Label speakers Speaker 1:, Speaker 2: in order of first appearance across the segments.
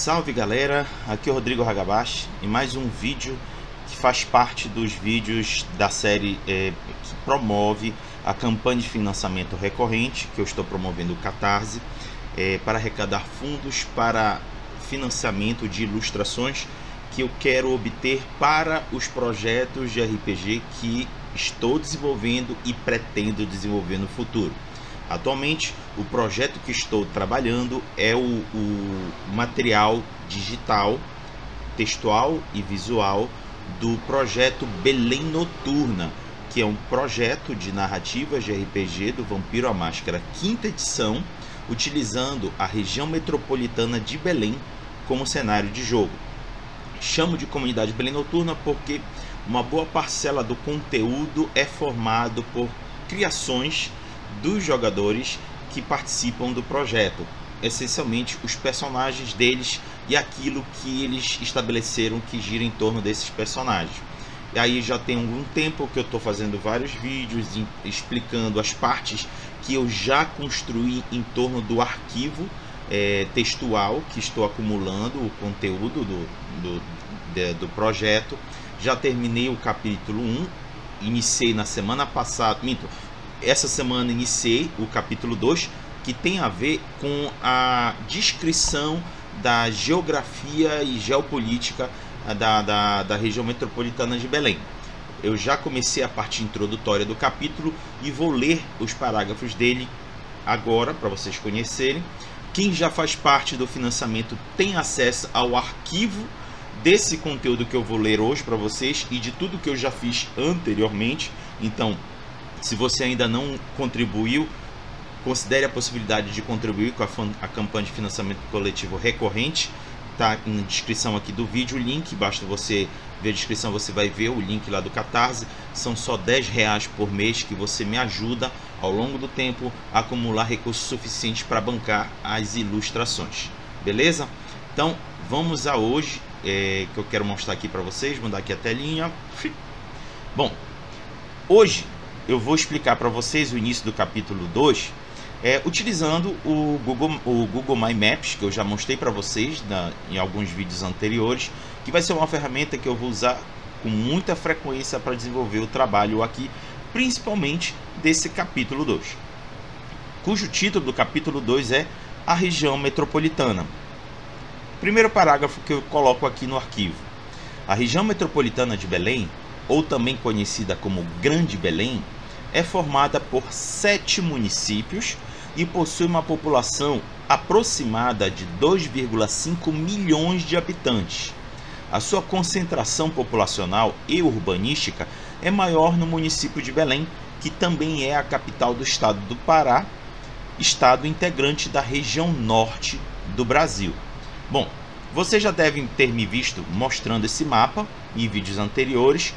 Speaker 1: Salve galera, aqui é o Rodrigo Hagabashi e mais um vídeo que faz parte dos vídeos da série que promove a campanha de financiamento recorrente que eu estou promovendo o Catarse para arrecadar fundos para financiamento de ilustrações que eu quero obter para os projetos de RPG que estou desenvolvendo e pretendo desenvolver no futuro. Atualmente, o projeto que estou trabalhando é o material digital, textual e visual do projeto Belém Noturna, que é um projeto de narrativas de RPG do Vampiro à Máscara, 5ª edição, utilizando a região metropolitana de Belém como cenário de jogo. Chamo de comunidade Belém Noturna porque uma boa parcela do conteúdo é formado por criações dos jogadores que participam do projeto, essencialmente os personagens deles e aquilo que eles estabeleceram que gira em torno desses personagens. E aí já tem algum tempo que eu estou fazendo vários vídeos explicando as partes que eu já construí em torno do arquivo textual que estou acumulando o conteúdo do projeto. Já terminei o capítulo 1, iniciei na semana passada, essa semana iniciei o capítulo 2, que tem a ver com a descrição da geografia e geopolítica da região metropolitana de Belém. Eu já comecei a parte introdutória do capítulo e vou ler os parágrafos dele agora para vocês conhecerem. Quem já faz parte do financiamento tem acesso ao arquivo desse conteúdo que eu vou ler hoje para vocês e de tudo que eu já fiz anteriormente. Então, se você ainda não contribuiu, considere a possibilidade de contribuir com a campanha de financiamento coletivo recorrente. Está na descrição aqui do vídeo o link, basta você ver a descrição, você vai ver o link lá do Catarse. São só R$10 por mês que você me ajuda ao longo do tempo a acumular recursos suficientes para bancar as ilustrações, beleza? Então vamos a hoje, que eu quero mostrar aqui para vocês, mudar aqui a telinha. Bom, hoje eu vou explicar para vocês o início do capítulo 2 utilizando o Google My Maps, que eu já mostrei para vocês em alguns vídeos anteriores, que vai ser uma ferramenta que eu vou usar com muita frequência para desenvolver o trabalho aqui, principalmente desse capítulo 2, cujo título do capítulo 2 é a região metropolitana. Primeiro parágrafo que eu coloco aqui no arquivo: a região metropolitana de Belém, ou também conhecida como Grande Belém, é formada por 7 municípios e possui uma população aproximada de 2,5 milhões de habitantes. A sua concentração populacional e urbanística é maior no município de Belém, que também é a capital do estado do Pará, estado integrante da região norte do Brasil. Bom, vocês já devem ter me visto mostrando esse mapa em vídeos anteriores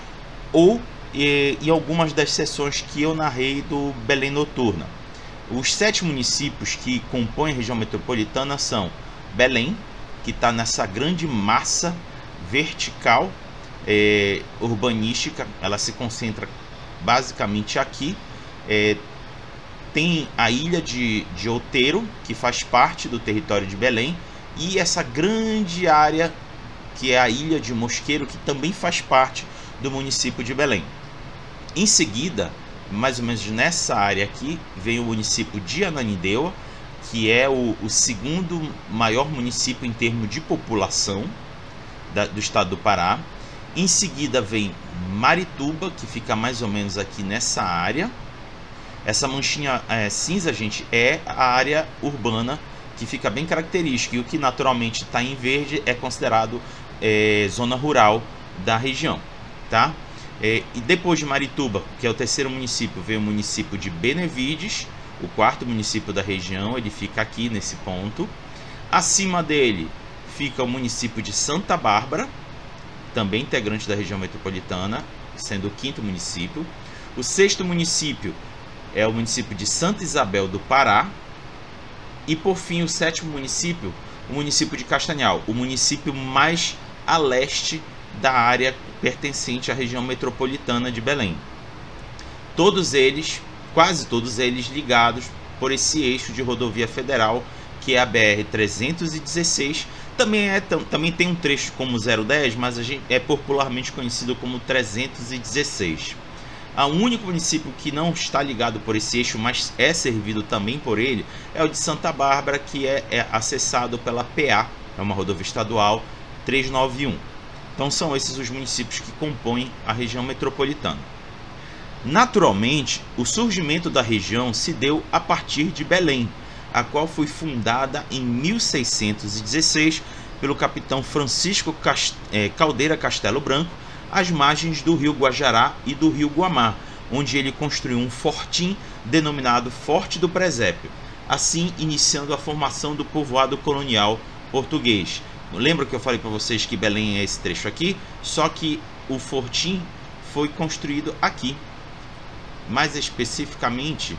Speaker 1: ou em algumas das sessões que eu narrei do Belém Noturna. Os 7 municípios que compõem a região metropolitana são Belém, que está nessa grande massa vertical urbanística, ela se concentra basicamente aqui. Tem a ilha de Outeiro, que faz parte do território de Belém, e essa grande área que é a ilha de Mosqueiro, que também faz parte do município de Belém. Em seguida, mais ou menos nessa área aqui, vem o município de Ananindeua, que é o segundo maior município em termos de população do estado do Pará. Em seguida vem Marituba, que fica mais ou menos aqui nessa área. Essa manchinha cinza, gente, é a área urbana, que fica bem característica, e o que naturalmente está em verde é considerado zona rural da região, tá? E depois de Marituba, que é o terceiro município, vem o município de Benevides, o 4º município da região, ele fica aqui nesse ponto. Acima dele fica o município de Santa Bárbara, também integrante da região metropolitana, sendo o 5º município. O 6º município é o município de Santa Isabel do Pará. E por fim, o 7º município, o município de Castanhal, o município mais a leste da área pertencente à região metropolitana de Belém. Todos eles, quase todos eles, ligados por esse eixo de rodovia federal, que é a BR-316, Também tem um trecho como 010, mas é popularmente conhecido como 316. O único município que não está ligado por esse eixo, mas é servido também por ele, é o de Santa Bárbara, que é acessado pela PA, é uma rodovia estadual 391. Então são esses os municípios que compõem a região metropolitana. Naturalmente, o surgimento da região se deu a partir de Belém, a qual foi fundada em 1616 pelo capitão Francisco Caldeira Castelo Branco, às margens do rio Guajará e do rio Guamá, onde ele construiu um fortim denominado Forte do Presépio, assim iniciando a formação do povoado colonial português. Lembra que eu falei para vocês que Belém é esse trecho aqui? Só que o fortim foi construído aqui, mais especificamente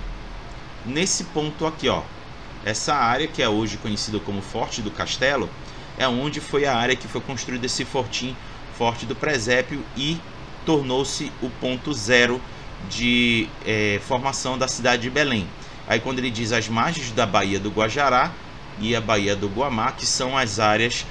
Speaker 1: nesse ponto aqui, ó. Essa área que é hoje conhecida como Forte do Castelo é onde foi a área que foi construído esse fortim Forte do Presépio e tornou-se o ponto zero de formação da cidade de Belém. Aí quando ele diz as margens da Baía do Guajará e a Baía do Guamá, que são as áreas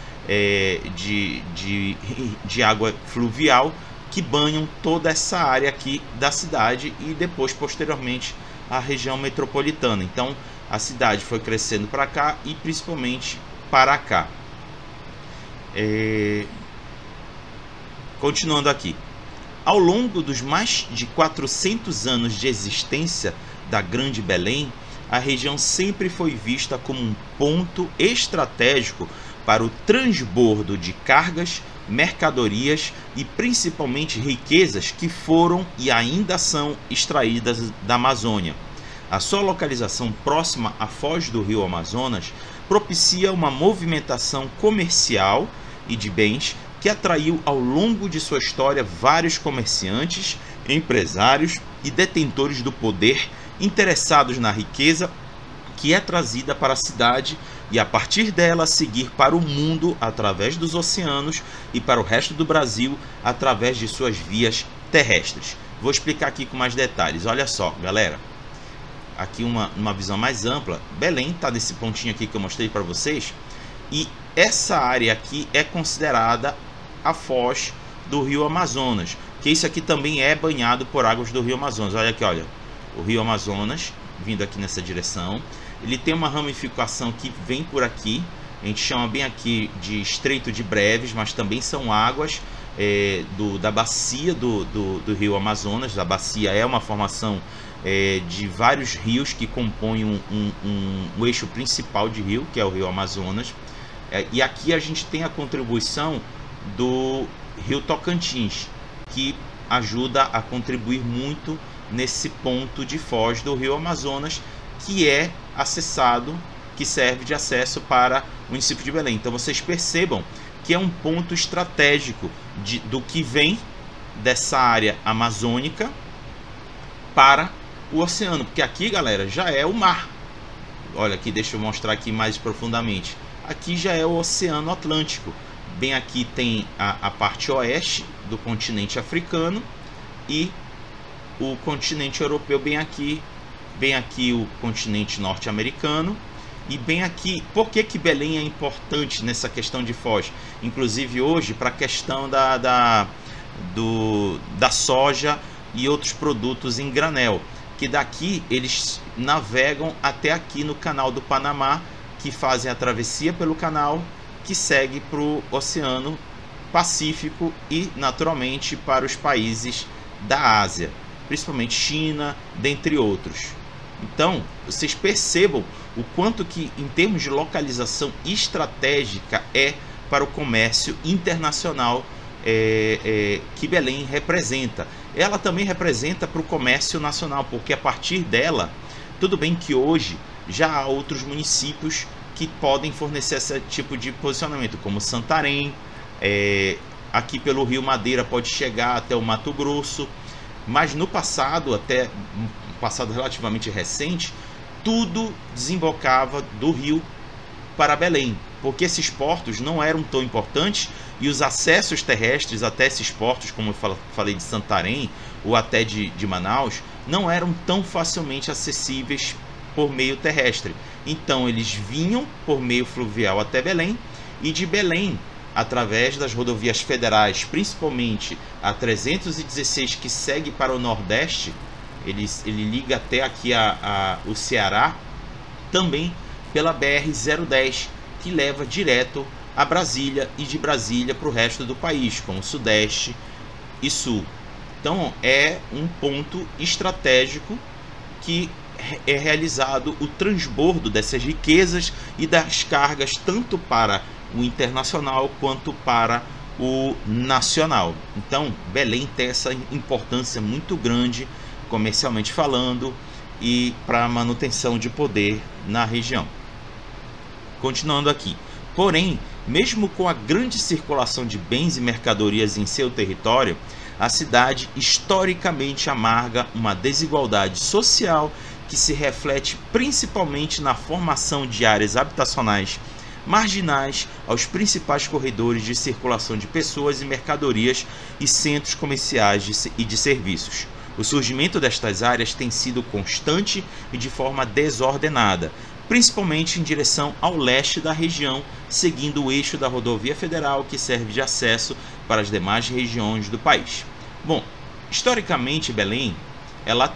Speaker 1: de água fluvial que banham toda essa área aqui da cidade e depois posteriormente a região metropolitana. Então a cidade foi crescendo para cá e principalmente para cá. Continuando aqui, ao longo dos mais de 400 anos de existência da Grande Belém, a região sempre foi vista como um ponto estratégico para o transbordo de cargas, mercadorias e principalmente riquezas que foram e ainda são extraídas da Amazônia. A sua localização próxima à foz do rio Amazonas propicia uma movimentação comercial e de bens que atraiu ao longo de sua história vários comerciantes, empresários e detentores do poder interessados na riqueza que é trazida para a cidade e a partir dela seguir para o mundo através dos oceanos e para o resto do Brasil através de suas vias terrestres. Vou explicar aqui com mais detalhes. Olha só, galera, aqui uma visão mais ampla. Belém está nesse pontinho aqui que eu mostrei para vocês e essa área aqui é considerada a foz do rio Amazonas, que isso aqui também é banhado por águas do rio Amazonas. Olha aqui, olha, o rio Amazonas vindo aqui nessa direção, ele tem uma ramificação que vem por aqui, a gente chama bem aqui de Estreito de Breves, mas também são águas da bacia do rio Amazonas. A bacia é uma formação de vários rios que compõem um eixo principal de rio, que é o rio Amazonas. E aqui a gente tem a contribuição do rio Tocantins, que ajuda a contribuir muito nesse ponto de foz do rio Amazonas, que é acessado, que serve de acesso para o município de Belém. Então vocês percebam que é um ponto estratégico do que vem dessa área amazônica para o oceano, porque aqui, galera, já é o mar. Olha aqui, deixa eu mostrar aqui mais profundamente. Aqui já é o Oceano Atlântico. Bem aqui tem a parte oeste do continente africano e o continente europeu bem aqui o continente norte-americano e bem aqui. Por que Belém é importante nessa questão de foz? Inclusive hoje para a questão da soja e outros produtos em granel, que daqui eles navegam até aqui no canal do Panamá, que fazem a travessia pelo canal, que segue para o Oceano Pacífico e naturalmente para os países da Ásia, principalmente China, dentre outros. Então, vocês percebam o quanto que, em termos de localização estratégica, é para o comércio internacional que Belém representa. Ela também representa para o comércio nacional, porque a partir dela, tudo bem que hoje já há outros municípios que podem fornecer esse tipo de posicionamento, como Santarém, aqui pelo Rio Madeira pode chegar até o Mato Grosso, mas no passado, até um passado relativamente recente, tudo desembocava do rio para Belém, porque esses portos não eram tão importantes e os acessos terrestres até esses portos, como eu falei de Santarém ou até de Manaus, não eram tão facilmente acessíveis por meio terrestre. Então eles vinham por meio fluvial até Belém e de Belém, através das rodovias federais, principalmente a 316, que segue para o Nordeste, ele liga até aqui o Ceará, também pela BR-010, que leva direto a Brasília e de Brasília para o resto do país, como Sudeste e Sul. Então é um ponto estratégico que é realizado o transbordo dessas riquezas e das cargas tanto para o internacional quanto para o nacional. Então Belém tem essa importância muito grande comercialmente falando e para a manutenção de poder na região. Continuando aqui, porém, mesmo com a grande circulação de bens e mercadorias em seu território, a cidade historicamente amarga uma desigualdade social que se reflete principalmente na formação de áreas habitacionais marginais aos principais corredores de circulação de pessoas e mercadorias e centros comerciais e de serviços. O surgimento destas áreas tem sido constante e de forma desordenada, principalmente em direção ao leste da região, seguindo o eixo da rodovia federal que serve de acesso para as demais regiões do país. Bom, historicamente Belém, ela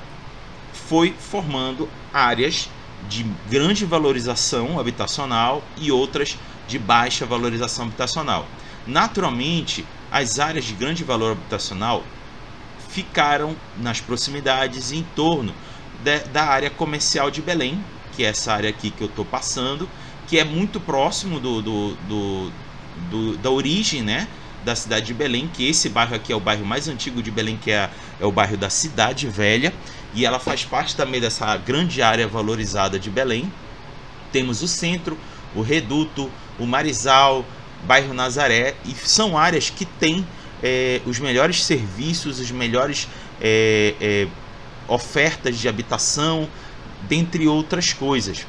Speaker 1: foi formando áreas de grande valorização habitacional e outras de baixa valorização habitacional. Naturalmente, as áreas de grande valor habitacional ficaram nas proximidades e em torno da área comercial de Belém, que é essa área aqui que eu estou passando, que é muito próximo da origem, né, da cidade de Belém, que esse bairro aqui é o bairro mais antigo de Belém, que é o bairro da Cidade Velha, e ela faz parte também dessa grande área valorizada de Belém. Temos o centro, o Reduto, o Marizal, bairro Nazaré, e são áreas que têm os melhores serviços, as melhores ofertas de habitação, dentre outras coisas.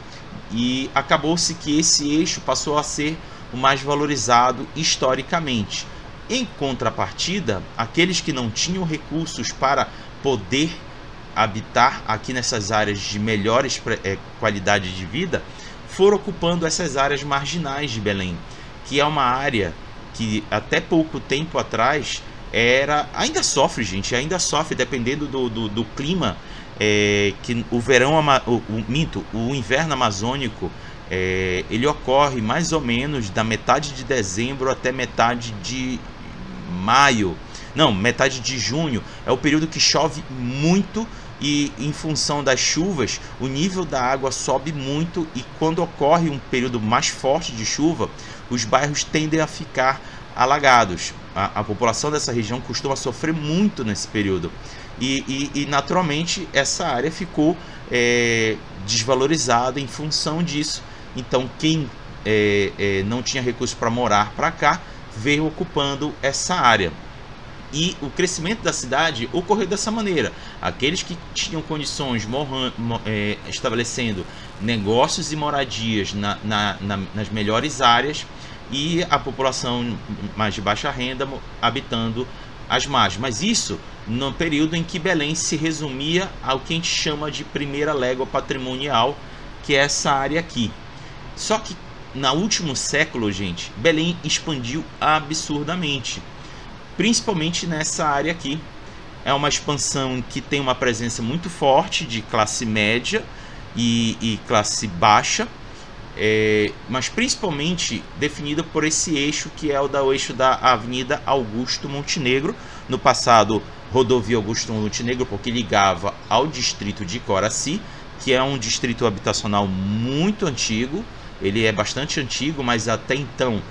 Speaker 1: E acabou-se que esse eixo passou a ser o mais valorizado historicamente. Em contrapartida, aqueles que não tinham recursos para poder habitar aqui nessas áreas de melhores qualidade de vida, foram ocupando essas áreas marginais de Belém, que é uma área que até pouco tempo atrás ainda sofre, gente, ainda sofre, dependendo do clima, que o inverno amazônico, ele ocorre mais ou menos da metade de dezembro até metade de maio, não, metade de junho, é o período que chove muito, e em função das chuvas o nível da água sobe muito, e quando ocorre um período mais forte de chuva, os bairros tendem a ficar alagados. A população dessa região costuma sofrer muito nesse período, e naturalmente essa área ficou desvalorizada em função disso. Então quem não tinha recursos para morar para cá veio ocupando essa área. E o crescimento da cidade ocorreu dessa maneira. Aqueles que tinham condições, estabelecendo negócios e moradias nas melhores áreas, e a população mais de baixa renda habitando as margens. Mas isso no período em que Belém se resumia ao que a gente chama de primeira légua patrimonial, que é essa área aqui. Só que no último século, gente, Belém expandiu absurdamente, principalmente nessa área aqui. É uma expansão que tem uma presença muito forte de classe média e classe baixa, mas principalmente definida por esse eixo, que é o eixo da Avenida Augusto Montenegro, no passado Rodovia Augusto Montenegro, porque ligava ao distrito de Coraci, que é um distrito habitacional muito antigo. Ele é bastante antigo, mas até então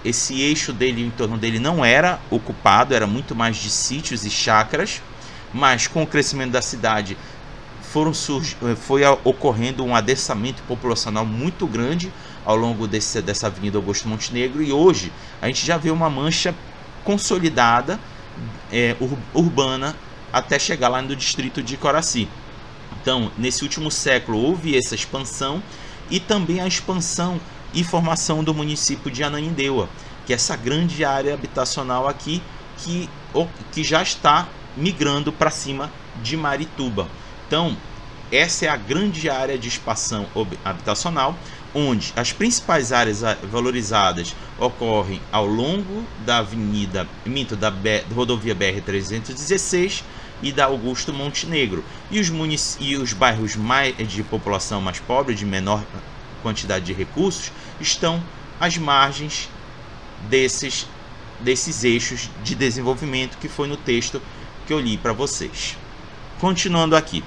Speaker 1: esse eixo dele, em torno dele, não era ocupado, era muito mais de sítios e chácaras. Mas com o crescimento da cidade foi ocorrendo um adensamento populacional muito grande ao longo dessa Avenida Augusto Montenegro, e hoje a gente já vê uma mancha consolidada urbana até chegar lá no distrito de Coraci. Então, nesse último século houve essa expansão, e também a expansão e formação do município de Ananindeua, que é essa grande área habitacional aqui, que já está migrando para cima de Marituba. Então, essa é a grande área de expansão habitacional, onde as principais áreas valorizadas ocorrem ao longo da da rodovia BR-316 e da Augusto Montenegro, e os bairros de população mais pobre, de menor quantidade de recursos, estão às margens desses eixos de desenvolvimento que foi no texto que eu li para vocês. Continuando aqui.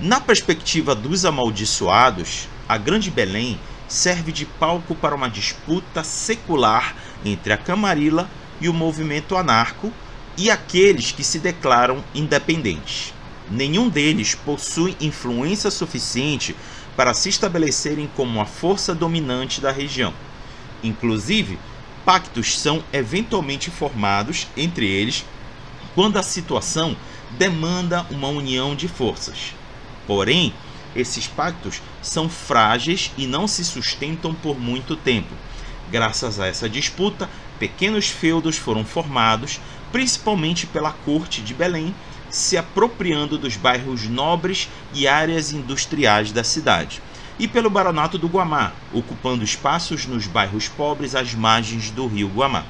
Speaker 1: Na perspectiva dos amaldiçoados, a Grande Belém serve de palco para uma disputa secular entre a Camarilla e o movimento anarco e aqueles que se declaram independentes. Nenhum deles possui influência suficiente para se estabelecerem como uma força dominante da região. Inclusive, pactos são eventualmente formados entre eles quando a situação demanda uma união de forças. Porém, esses pactos são frágeis e não se sustentam por muito tempo. Graças a essa disputa, pequenos feudos foram formados, principalmente pela corte de Belém, se apropriando dos bairros nobres e áreas industriais da cidade, e pelo Baronato do Guamá, ocupando espaços nos bairros pobres às margens do rio Guamá.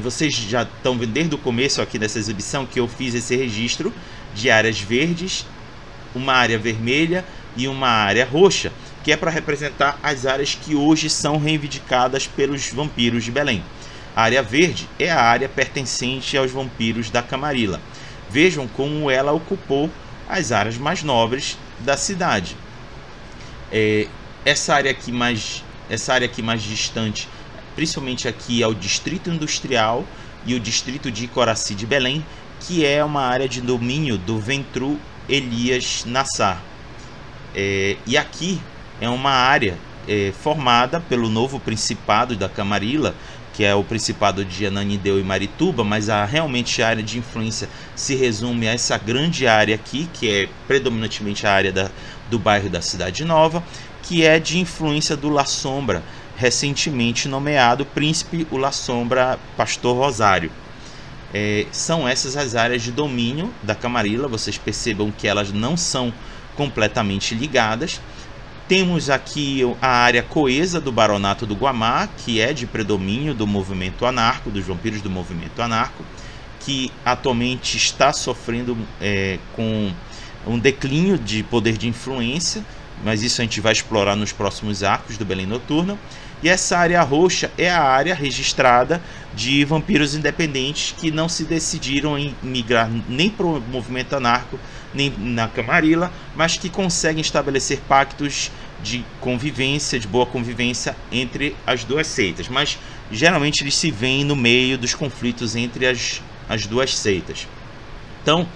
Speaker 1: Vocês já estão vendo desde o começo aqui dessa exibição que eu fiz esse registro de áreas verdes, uma área vermelha e uma área roxa, que é para representar as áreas que hoje são reivindicadas pelos vampiros de Belém. A área verde é a área pertencente aos vampiros da Camarilla. Vejam como ela ocupou as áreas mais nobres da cidade. Essa área aqui mais distante, principalmente aqui, é o Distrito Industrial e o Distrito de Coraci de Belém, que é uma área de domínio do Ventru Elias Nassar. E aqui é uma área formada pelo novo Principado da Camarilla, que é o Principado de Ananindeua e Marituba, mas realmente a área de influência se resume a essa grande área aqui, que é predominantemente a área do bairro da Cidade Nova, que é de influência do La Sombra, recentemente nomeado Príncipe o La Sombra Pastor Rosário. São essas as áreas de domínio da Camarilla. Vocês percebam que elas não são completamente ligadas. Temos aqui a área coesa do Baronato do Guamá, que é de predomínio do movimento anarco, dos vampiros do movimento anarco, que atualmente está sofrendo com um declínio de poder de influência, mas isso a gente vai explorar nos próximos arcos do Belém Noturna. E essa área roxa é a área registrada de vampiros independentes que não se decidiram em migrar nem para o movimento anarco, nem na Camarilla, mas que conseguem estabelecer pactos de convivência, de boa convivência entre as duas seitas. Mas geralmente eles se veem no meio dos conflitos entre as duas seitas. Então,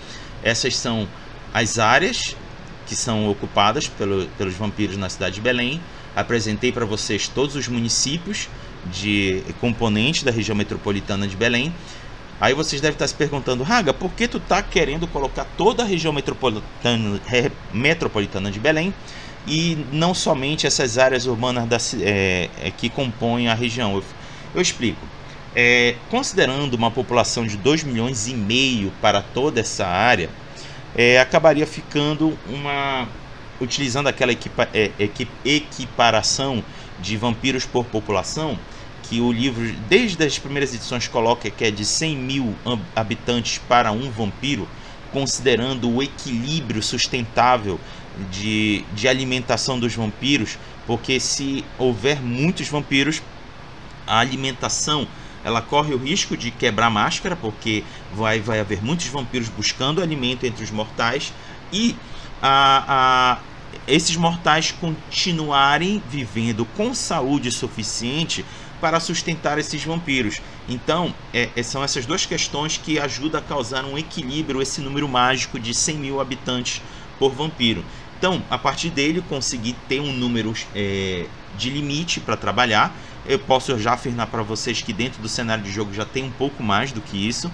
Speaker 1: essas são as áreas que são ocupadas pelos vampiros na cidade de Belém. Apresentei para vocês todos os municípios de componentes da região metropolitana de Belém. Aí vocês devem estar se perguntando: Raga, por que tu está querendo colocar toda a região metropolitana de Belém e não somente essas áreas urbanas que compõem a região? Eu explico. Considerando uma população de 2,5 milhões para toda essa área, acabaria ficando utilizando aquela equiparação de vampiros por população, que o livro, desde as primeiras edições, coloca que é de 100 mil habitantes para um vampiro, considerando o equilíbrio sustentável de alimentação dos vampiros, porque se houver muitos vampiros, a alimentação ela corre o risco de quebrar a máscara, porque vai haver muitos vampiros buscando alimento entre os mortais, e esses mortais continuarem vivendo com saúde suficiente para sustentar esses vampiros. Então, são essas duas questões que ajudam a causar um equilíbrio, esse número mágico de 100 mil habitantes por vampiro. Então, a partir dele, conseguir ter um número de limite para trabalhar. Eu posso já afirmar para vocês que dentro do cenário de jogo já tem um pouco mais do que isso,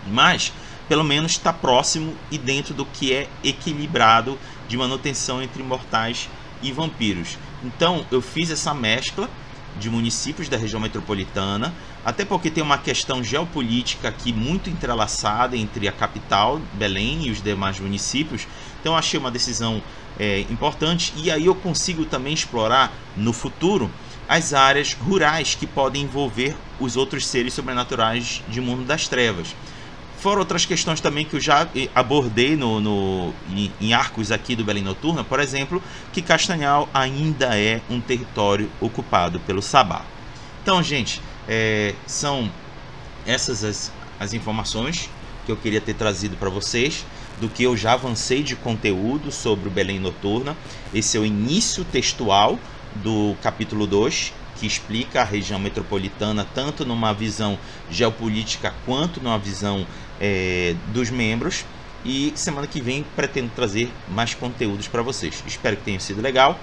Speaker 1: mas pelo menos está próximo e dentro do que é equilibrado de manutenção entre mortais e vampiros. Então eu fiz essa mescla de municípios da região metropolitana, até porque tem uma questão geopolítica aqui muito entrelaçada entre a capital, Belém, e os demais municípios. Então achei uma decisão importante, e aí eu consigo também explorar no futuro as áreas rurais que podem envolver os outros seres sobrenaturais de Mundo das Trevas. Fora outras questões também que eu já abordei em arcos aqui do Belém Noturna, por exemplo, que Castanhal ainda é um território ocupado pelo Sabá. Então, gente, são essas as informações que eu queria ter trazido para vocês, do que eu já avancei de conteúdo sobre o Belém Noturna. Esse é o início textual do capítulo 2, que explica a região metropolitana, tanto numa visão geopolítica quanto numa visão dos membros. E semana que vem pretendo trazer mais conteúdos para vocês. Espero que tenha sido legal.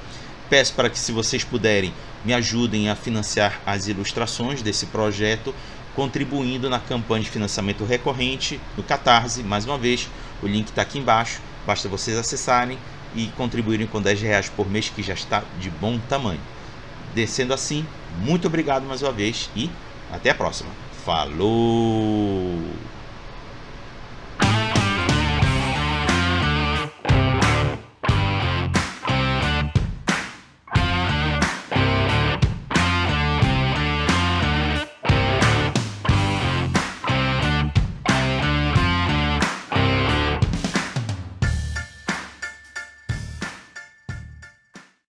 Speaker 1: Peço para que, se vocês puderem, me ajudem a financiar as ilustrações desse projeto, contribuindo na campanha de financiamento recorrente no Catarse. Mais uma vez, o link está aqui embaixo, basta vocês acessarem e contribuírem com R$10 por mês, que já está de bom tamanho. Sendo assim, muito obrigado mais uma vez e até a próxima. Falou!